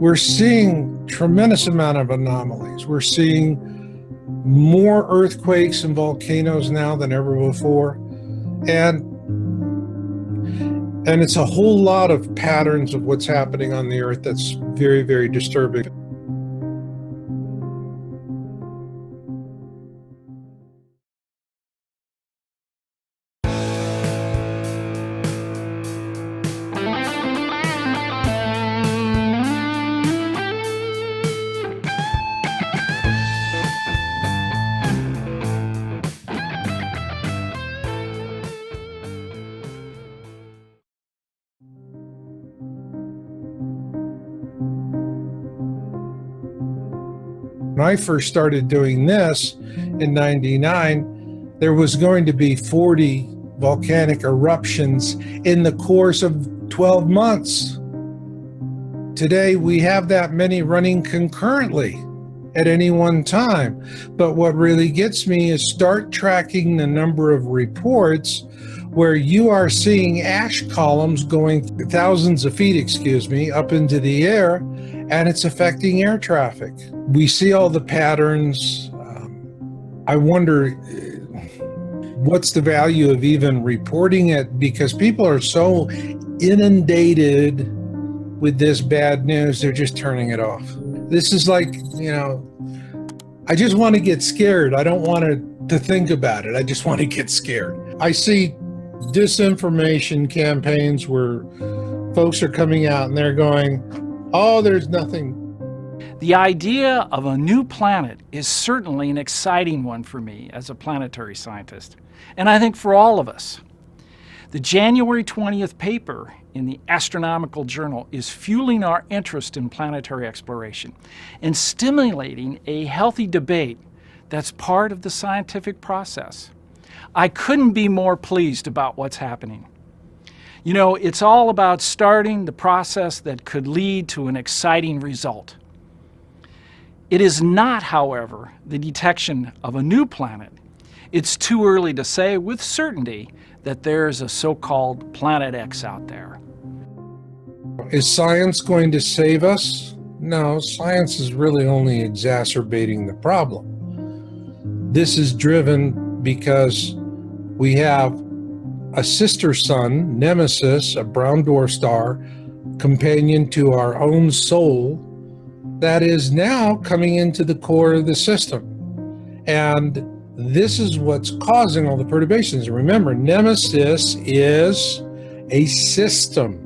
we're seeing tremendous amount of anomalies. We're seeing more earthquakes and volcanoes now than ever before. And it's a whole lot of patterns of what's happening on the Earth that's very, very disturbing. When I first started doing this in '99, there was going to be 40 volcanic eruptions in the course of 12 months. Today, we have that many running concurrently at any one time. But what really gets me is start tracking the number of reports where you are seeing ash columns going thousands of feet, up into the air, and it's affecting air traffic. We see all the patterns. I wonder what's the value of even reporting it, because people are so inundated with this bad news, they're just turning it off. This is like, I just want to get scared. I don't want to think about it. I just want to get scared. I see disinformation campaigns where folks are coming out and they're going, oh, there's nothing. The idea of a new planet is certainly an exciting one for me as a planetary scientist, and I think for all of us. The January 20th paper in the Astronomical Journal is fueling our interest in planetary exploration and stimulating a healthy debate that's part of the scientific process. I couldn't be more pleased about what's happening. It's all about starting the process that could lead to an exciting result. It is not, however, the detection of a new planet. It's too early to say with certainty that there's a so-called Planet X out there. Is science going to save us? No, science is really only exacerbating the problem. This is driven because we have a sister sun, Nemesis, a brown dwarf star, companion to our own soul, that is now coming into the core of the system. And this is what's causing all the perturbations. Remember, Nemesis is a system.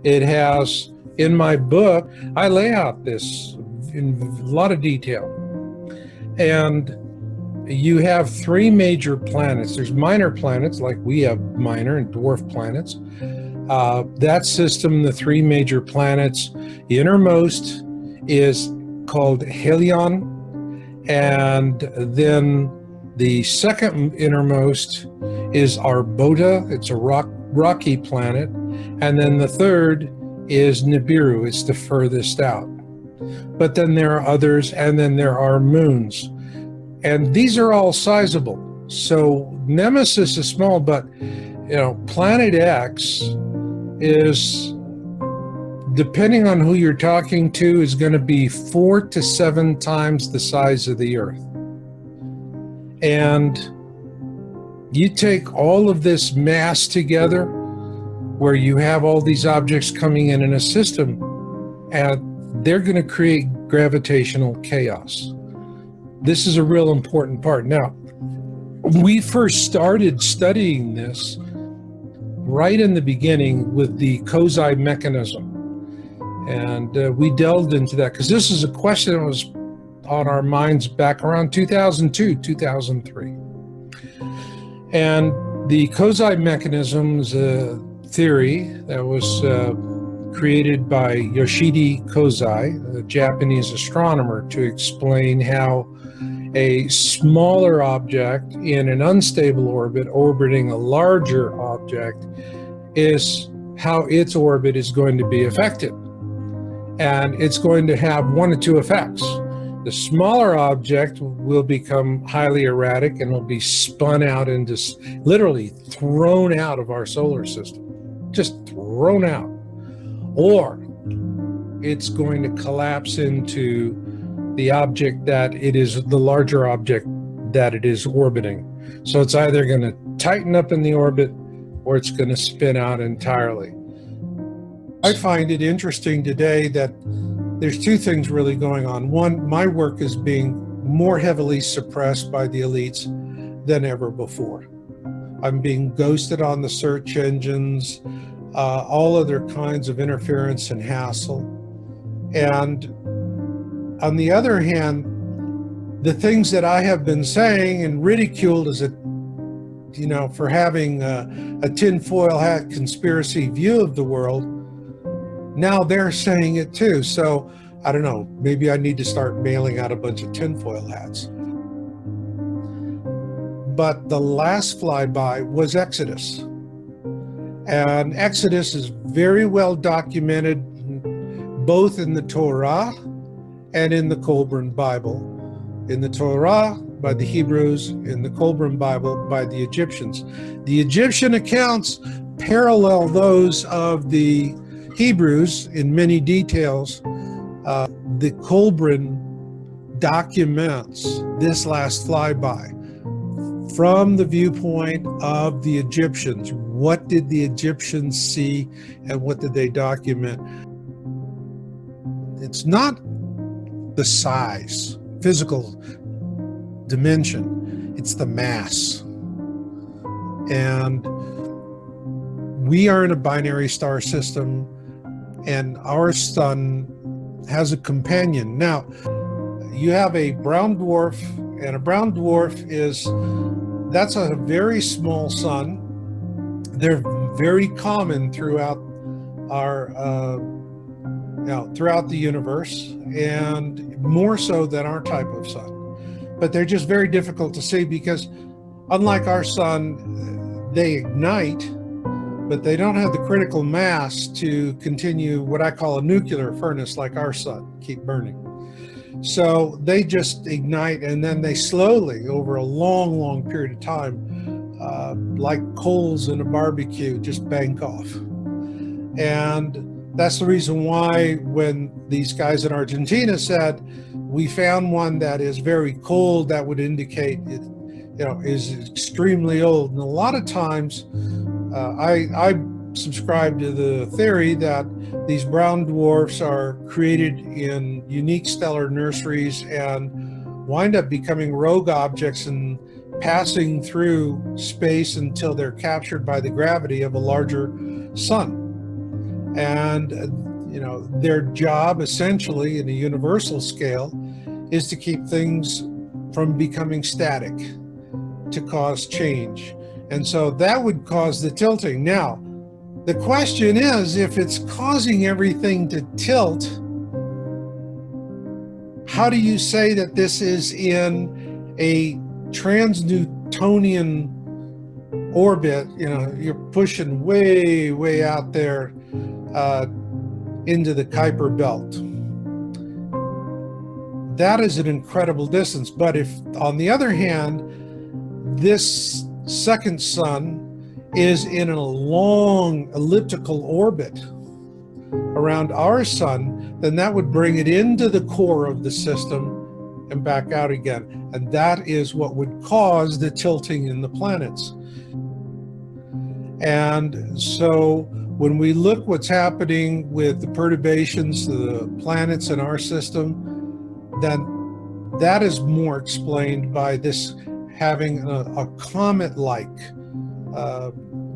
It has, in my book, I lay out this in a lot of detail. And you have three major planets. There's minor planets, like we have minor and dwarf planets. That system, the three major planets, the innermost is called Helion, and then the second innermost is Arbota. It's a rocky planet, and then the third is Nibiru. It's the furthest out. But then there are others, and then there are moons. And these are all sizable. So Nemesis is small, but Planet X is, depending on who you're talking to, is going to be 4 to 7 times the size of the Earth. And you take all of this mass together, where you have all these objects coming in a system, and they're going to create gravitational chaos. This is a real important part. Now, we first started studying this right in the beginning with the Kozai mechanism. And we delved into that because this is a question that was on our minds back around 2002, 2003. And the Kozai mechanism is a theory that was created by Yoshide Kozai, a Japanese astronomer, to explain how a smaller object in an unstable orbit orbiting a larger object is how its orbit is going to be affected. And it's going to have one of two effects. The smaller object will become highly erratic and will be spun out into, literally thrown out of our solar system, just thrown out. Or it's going to collapse into the object that it is, the larger object that it is orbiting. So it's either going to tighten up in the orbit or it's going to spin out entirely. I find it interesting today that there's two things really going on. One, my work is being more heavily suppressed by the elites than ever before. I'm being ghosted on the search engines, all other kinds of interference and hassle. And on the other hand, the things that I have been saying and ridiculed as for having a tinfoil hat conspiracy view of the world, now they're saying it too. So I don't know, maybe I need to start mailing out a bunch of tinfoil hats. But the last flyby was Exodus. And Exodus is very well documented both in the Torah and in the Kolbrin Bible. In the Torah, by the Hebrews; in the Kolbrin Bible, by the Egyptians. The Egyptian accounts parallel those of the Hebrews in many details. The Kolbrin documents this last flyby from the viewpoint of the Egyptians. What did the Egyptians see and what did they document? It's not the size, physical dimension, it's the mass. And we are in a binary star system, and our sun has a companion. Now, you have a brown dwarf, and a brown dwarf that's a very small sun. They're very common throughout throughout the universe, and more so than our type of sun. But they're just very difficult to see because, unlike our sun, they ignite, but they don't have the critical mass to continue what I call a nuclear furnace like our sun, keep burning. So they just ignite, and then they slowly, over a long, long period of time, like coals in a barbecue, just bank off. And that's the reason why when these guys in Argentina said, we found one that is very cold, that would indicate it is extremely old. And a lot of times I subscribe to the theory that these brown dwarfs are created in unique stellar nurseries and wind up becoming rogue objects and passing through space until they're captured by the gravity of a larger sun. And their job essentially in a universal scale is to keep things from becoming static, to cause change. And so that would cause the tilting. Now, the question is, if it's causing everything to tilt, how do you say that this is in a trans-Newtonian orbit? You're pushing way, way out there into the Kuiper belt. That is an incredible distance. But if, on the other hand, this second sun is in a long elliptical orbit around our sun, then that would bring it into the core of the system and back out again. And that is what would cause the tilting in the planets. And so when we look what's happening with the perturbations to the planets in our system, then that is more explained by this having a comet-like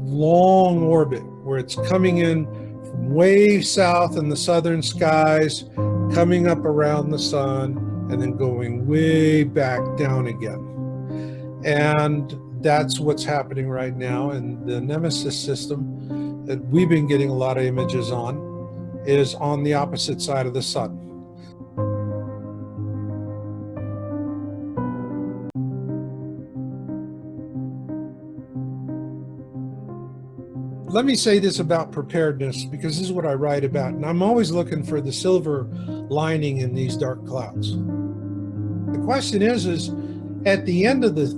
long orbit where it's coming in from way south in the southern skies, coming up around the sun, and then going way back down again. And that's what's happening right now. And the Nemesis system that we've been getting a lot of images on is on the opposite side of the sun. Let me say this about preparedness, because this is what I write about, and I'm always looking for the silver lining in these dark clouds. The question is at the end of this,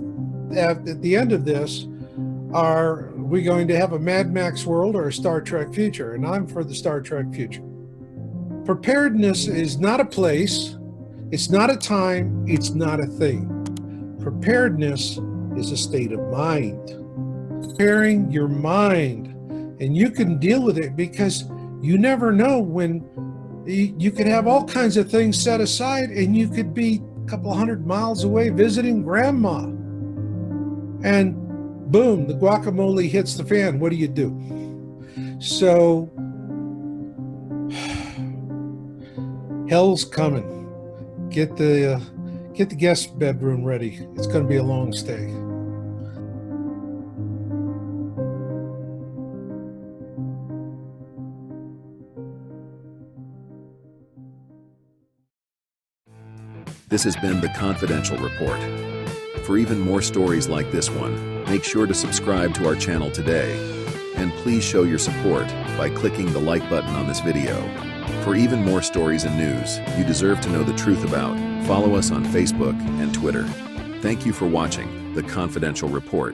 are we going to have a Mad Max world or a Star Trek future? And I'm for the Star Trek future. Preparedness is not a place, it's not a time, it's not a thing. Preparedness is a state of mind. Preparing your mind, and you can deal with it because you never know when you could have all kinds of things set aside and you could be a couple hundred miles away visiting grandma. And boom, the guacamole hits the fan. What do you do? So hell's coming. Get the guest bedroom ready. It's going to be a long stay. This has been the Confidential Report. For even more stories like this one, make sure to subscribe to our channel today. And please show your support by clicking the like button on this video. For even more stories and news you deserve to know the truth about, follow us on Facebook and Twitter. Thank you for watching the Confidential Report.